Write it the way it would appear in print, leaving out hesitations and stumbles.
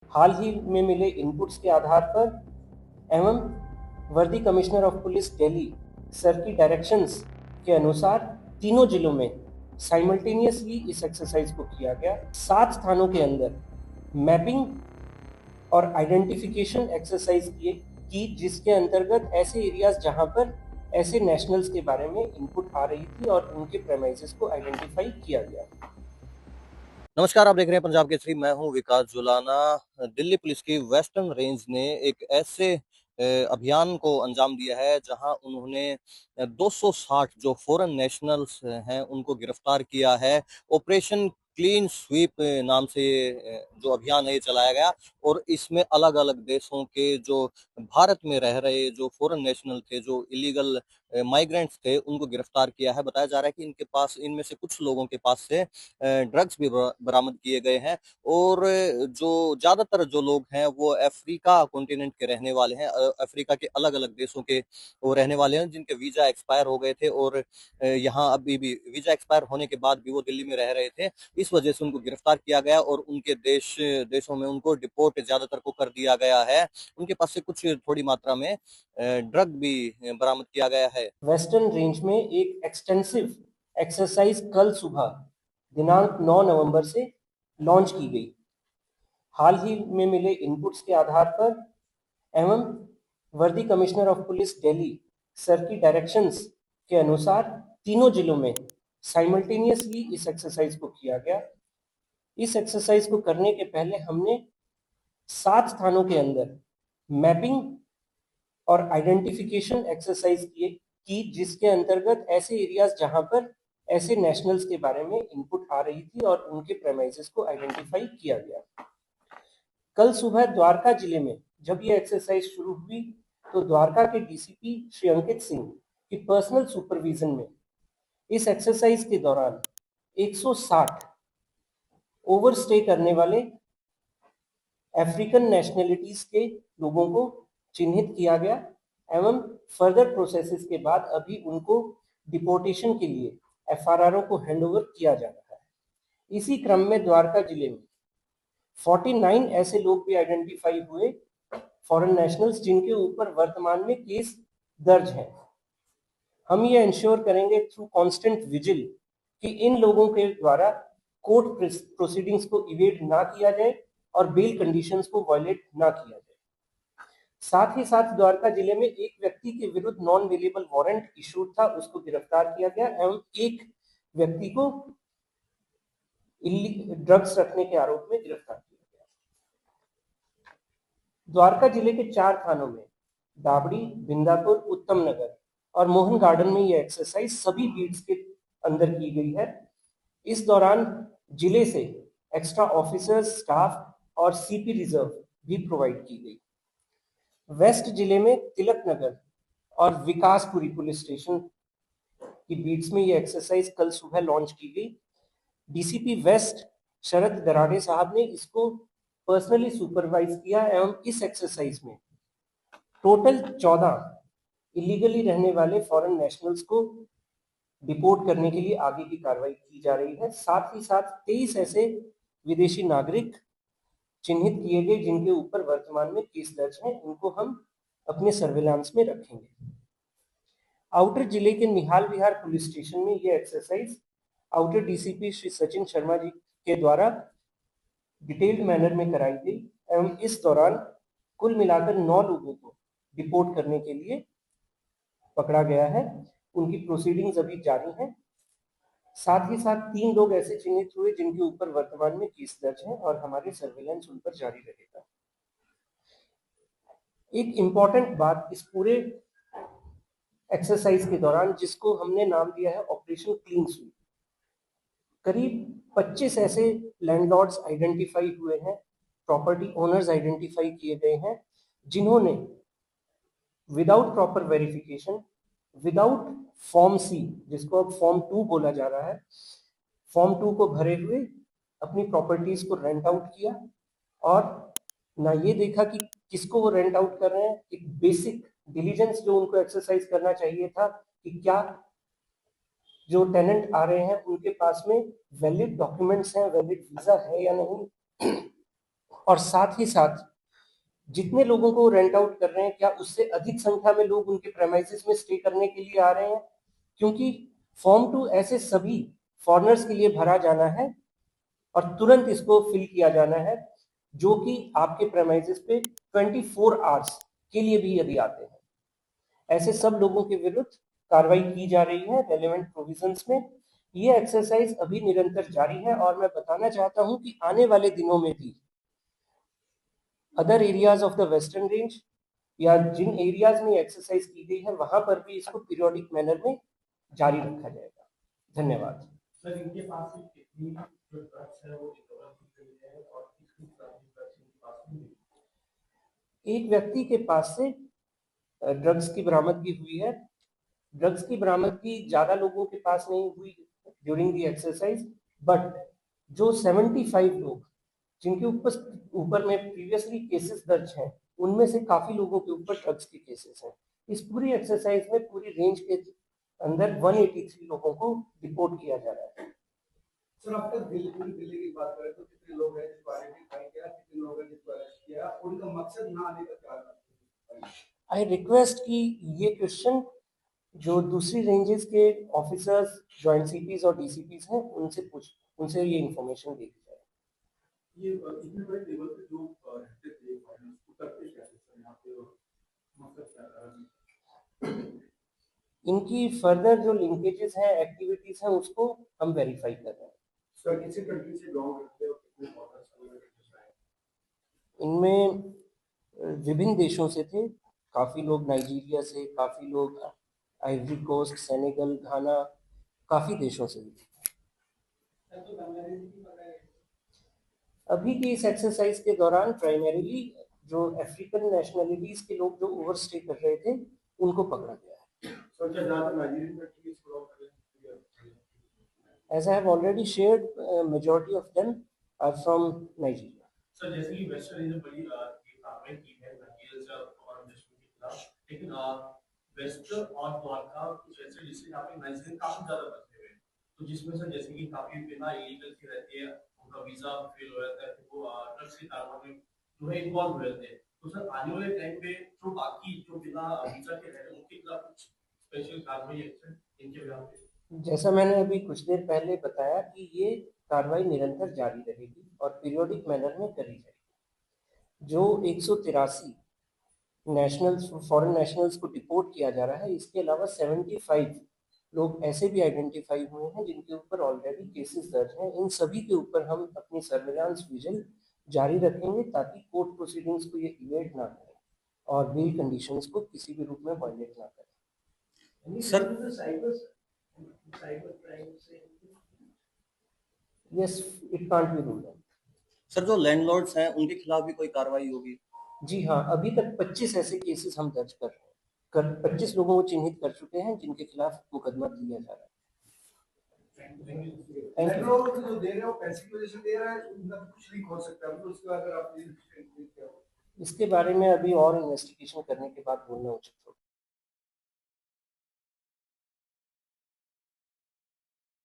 हाल ही में मिले इनपुट्स के आधार पर एवं वर्दी commissioner of police Delhi sir की डायरेक्शंस के अनुसार तीनों जिलों में साइमल्टेनियसली इस एक्सरसाइज को किया गया। 7 थानों के अंदर मैपिंग और आइडेंटिफिकेशन एक्सरसाइज की जिसके अंतर्गत ऐसे एरियाज जहां पर ऐसे नेशनल्स के बारे में इनपुट आ रही थी और उनके प्रेमाइसेस को आइडेंटिफाई किया गया। नमस्कार, आप देख रहे हैं पंजाब केसरी। मैं हूं विकास जुलाना। दिल्ली पुलिस की वेस्टर्न रेंज ने एक ऐसे अभियान को अंजाम दिया है जहां उन्होंने 260 जो फॉरेन नेशनल्स हैं उनको गिरफ्तार किया है। ऑपरेशन क्लीन स्वीप नाम से जो अभियान है ये चलाया गया और इसमें अलग अलग देशों के जो भारत में रह रहे जो फॉरेन नेशनल थे, जो इलीगल माइग्रेंट्स थे, उनको गिरफ्तार किया है। बताया जा रहा है कि इनके पास, इनमें से कुछ लोगों के पास से ड्रग्स भी बरामद किए गए हैं और जो ज्यादातर जो लोग हैं वो अफ्रीका कॉन्टिनेंट के रहने वाले हैं। अफ्रीका के अलग अलग देशों के वो रहने वाले हैं जिनके वीजा एक्सपायर हो गए थे और यहाँ अभी भी वीजा एक्सपायर होने के बाद भी वो दिल्ली में रह रहे थे। इस वजह से उनको गिरफ्तार किया गया और उनके देशों में उनको डिपोर्ट ज्यादातर को कर दिया गया है। उनके पास से कुछ थोड़ी मात्रा में ड्रग भी बरामद किया गया है। वेस्टर्न रेंज में एक एक्सटेंसिव एक्सरसाइज कल सुबह दिनांक 9 नवंबर से लॉन्च की गई। हाल ही में मिले इनपुट्स के आधार पर एवं वर्दी commissioner of police Delhi sir की डायरेक्शंस के अनुसार तीनों जिलों में साइमल्टेनियसली इस एक्सरसाइज को किया गया। इस एक्सरसाइज को करने के पहले हमने 7 थानों के अंदर मैपिंग और आइडेंटिफिकेशन एक्सरसाइज की जिसके अंतर्गत ऐसे एरियाज जहां पर ऐसे नेशनल्स के बारे में इनपुट आ रही थी और उनके प्रेमाइसेस को आइडेंटिफाई किया गया। कल सुबह द्वारका जिले में जब ये एक्सरसाइज शुरू हुई तो द्वारका के डीसीपी श्री अंकित सिंह की पर्सनल सुपरविजन में इस एक्सरसाइज के दौरान 160 ओवरस्टे करने वाले अफ्रीकन नेशनलिटीज के लोगों को चिन्हित किया गया एवं फर्दर प्रोसेसेस के बाद अभी उनको डिपोर्टेशन के लिए एफआरआर को हैंडओवर किया जा रहा है। इसी क्रम में द्वारका जिले में 49 ऐसे लोग भी आइडेंटिफाई हुए फॉरेन नेशनल्स जिनके ऊपर वर्तमान में केस दर्ज है। हम ये इंश्योर करेंगे थ्रू कांस्टेंट विजिल कि इन लोगों के द्वारा कोर्ट प्रोसीडिंग्स को इवेट ना किया जाए और बेल कंडीशंस को वायलेट ना किया जाए। साथ ही साथ द्वारका जिले में एक व्यक्ति के विरुद्ध नॉन वेलेबल वारंट इशूड था, उसको गिरफ्तार किया गया एवं एक व्यक्ति को ड्रग्स रखने के आरोप में गिरफ्तार किया गया। द्वारका जिले के 4 थानों में दाबड़ी, बिंदापुर, उत्तम नगर और मोहन गार्डन में यह एक्सरसाइज सभी बीट्स के अंदर की गई है। इस दौरान जिले से एक्स्ट्रा ऑफिसर्स, स्टाफ और सीपी रिजर्व भी प्रोवाइड की गई। वेस्ट जिले में तिलक नगर और विकासपुरी पुलिस स्टेशन की बीट्स में यह एक्सरसाइज कल सुबह लॉन्च की गई। डीसीपी वेस्ट शरद दराड़े साहब ने इसको पर्सनली सुपरवाइज किया एवं इस एक्सरसाइज में टोटल 14 इलीगली रहने वाले फॉरेन नेशनल्स को डिपोर्ट करने के लिए आगे की कार्रवाई की जा रही है। साथ ही साथ 23 ऐसे विदेशी नागरिक चिन्हित किए गए जिनके ऊपर वर्तमान में केस दर्ज है, इनको हम अपने सर्विलांस में रखेंगे। आउटर जिले के निहाल विहार पुलिस स्टेशन में यह exercise outer DCP Shri Sachin Sharma ji के द्वारा डिटेल्ड मैनर में कराई गई एवं इस दौरान कुल मिलाकर 9 लोगों को डिपोर्ट करने के लिए पकड़ा गया है। उनकी प्रोसीडिंग्स अभी जारी हैं। साथ ही साथ 3 लोग ऐसे चिन्हित हुए जिनके ऊपर वर्तमान में केस दर्ज है और हमारे सर्विलांस उन पर जारी रहेगा। एक इंपॉर्टेंट बात इस पूरे एक्सरसाइज के दौरान जिसको हमने नाम दिया है ऑपरेशन क्लीन स्वीप, करीब 25 ऐसे लैंडलॉर्ड्स आइडेंटिफाई हुए हैं, प्रॉपर्टी ओनर्स आइडेंटिफाई किए गए हैं जिन्होंने without proper verification, without form C जिसको अब फॉर्म 2 बोला जा रहा है, फॉर्म 2 को भरे हुए अपनी प्रॉपर्टीज को रेंट आउट किया और ना ये देखा कि किसको वो रेंट आउट कर रहे हैं। एक बेसिक डिलीजेंस जो उनको एक्सरसाइज करना चाहिए था कि क्या जो टेनेंट आ रहे हैं उनके पास में वैलिड डॉक्यूमेंट्स हैं, वैलिड वीजा है या नहीं, और साथ ही साथ जितने लोगों को रेंट आउट कर रहे हैं क्या उससे अधिक संख्या में लोग उनके प्रेमाइसेस में स्टे करने के लिए आ रहे हैं, क्योंकि फॉर्म 2 ऐसे सभी फॉरेनर्स के लिए भरा जाना है और तुरंत इसको फिल किया जाना है, जो कि आपके प्रेमाइसेस पे 24 आवर्स के लिए भी यदि आते हैं। ऐसे सब लोगों के विरुद्ध कार्रवाई की जा रही है रेलेवेंट प्रोविजंस में। ये एक्सरसाइज अभी निरंतर जारी है और मैं बताना चाहता हूं कि आने वाले दिनों में भी other areas of the western range या जिन एरियाज में एक्सरसाइज की गई है वहां पर भी इसको पीरियोडिक मैनर में जारी रखा जाएगा। धन्यवाद। सर, इनके पास से कितनी जो ड्रग्स है वो रिकवर की गई है और कितनी ड्रग्स इनके पास में मिली? एक व्यक्ति के पास से ड्रग्स की बरामदगी हुई है। ड्रग्स की बरामदगी ज्यादा लोगों के पास नहीं हुई ड्यूरिंग द एक्सरसाइज, बट जो 75 लोग जिनके ऊपर में प्रीवियसली केसेस दर्ज हैं, उनमें से काफी लोगों के ऊपर ड्रग्स के केसेस हैं। इस पूरी एक्सरसाइज में पूरी रेंज के अंदर 183 लोगों को रिपोर्ट किया जा रहा है। सर, आप तक दिल्ली की बात करें तो कितने लोग हैं जिसको आइडेंटिफाई किया, कितने लोग हैं जिसको अरेस्ट किया, उनका मकसद यहाँ आने का क्या था? आई रिक्वेस्ट कि ये क्वेश्चन जो दूसरी रेंजेस के ऑफिसर्स, जॉइंट सीपीज और डीसीपीज हैं उनसे ये इंफॉर्मेशन दी जाए। ये इतने बड़े लेवल पे जो रहते थे फॉरेनर्स को करते कैसे सर यहाँ पे, मकसद क्या था? इनकी फर्दर जो लिंकेजेस हैं, एक्टिविटीज हैं, उसको हम वेरीफाई कर रहे हैं। सर, किसी कंट्री से बिलोंग करते हो, कितने फॉरेनर्स आए? इनमें विभिन्न देशों से थे, काफी लोग नाइजीरिया से, काफी लोग आइवरी कोस्ट, सेनेगल, घाना, काफी देशों से भी। अभी की इस एक्सरसाइज के दौरान प्राइमरीली जो अफ्रीकन नेशनलिटीज के लोग जो ओवरस्टे कर रहे थे उनको पकड़ा गया है। सर, क्या ज़्यादा नाइजीरियन कंट्रीज बिलोंग कर रहे हैं? As I have already shared, majority of them are from Nigeria. Sir, जैसे कि वेस्टर्न ने बड़ी कार्रवाई की है नाइजीरिया और देशों के खिलाफ, लेकिन वेस्टर्न और द्वारका कुछ ऐसे जिससे यहाँ पे नाइजीरियन काफी ज्यादा बचे हुए हैं, तो जिसमें सर जैसे कि काफी बिना इलीगल की रहती है, उनका वीजा फेल हो जाता है, तो वो ड्रग्स के कारोबार में जो है इन्वॉल्व हो जाते हैं। तो सर आने वाले टाइम पे जो बाकी जो बिना वीजा के रह रहे हैं उनके खिलाफ कुछ स्पेशल कार्रवाई एक्शन इनके खिलाफ है? जैसा मैंने अभी कुछ देर पहले बताया कि ये कार्रवाई निरंतर जारी रहेगी और पीरियोडिक मैनर में करी जाएगी। जो 183 नेशनल्स, फॉरेन नेशनल्स को डिपोर्ट किया जा रहा है, इसके अलावा 75 लोग ऐसे भी आइडेंटिफाई हुए हैं जिनके ऊपर ऑलरेडी केसेस दर्ज हैं। इन सभी के ऊपर हम अपनी सर्विलांस विजिल जारी रखेंगे ताकि कोर्ट प्रोसीडिंग्स को ये इवेट ना करें और बेल कंडीशंस को किसी भी रूप में वायलेट ना करें। Sir, yes, it can't be ruled out. Sir, जो लैंडलॉर्ड्स हैं उनके खिलाफ भी कोई कार्रवाई होगी? जी हाँ, अभी तक 25 ऐसे केसेस हम दर्ज कर रहे हैं, 25 लोगों को चिन्हित कर चुके हैं जिनके खिलाफ मुकदमा दिया जा रहा है। जो दे रहे हो पैसे की वजह से दे रहा है, उनका कुछ लीक हो सकता है, तो उसके बाद अगर आप इसके बारे में अभी और इन्वेस्टिगेशन करने के बाद बोलना उचित होगा।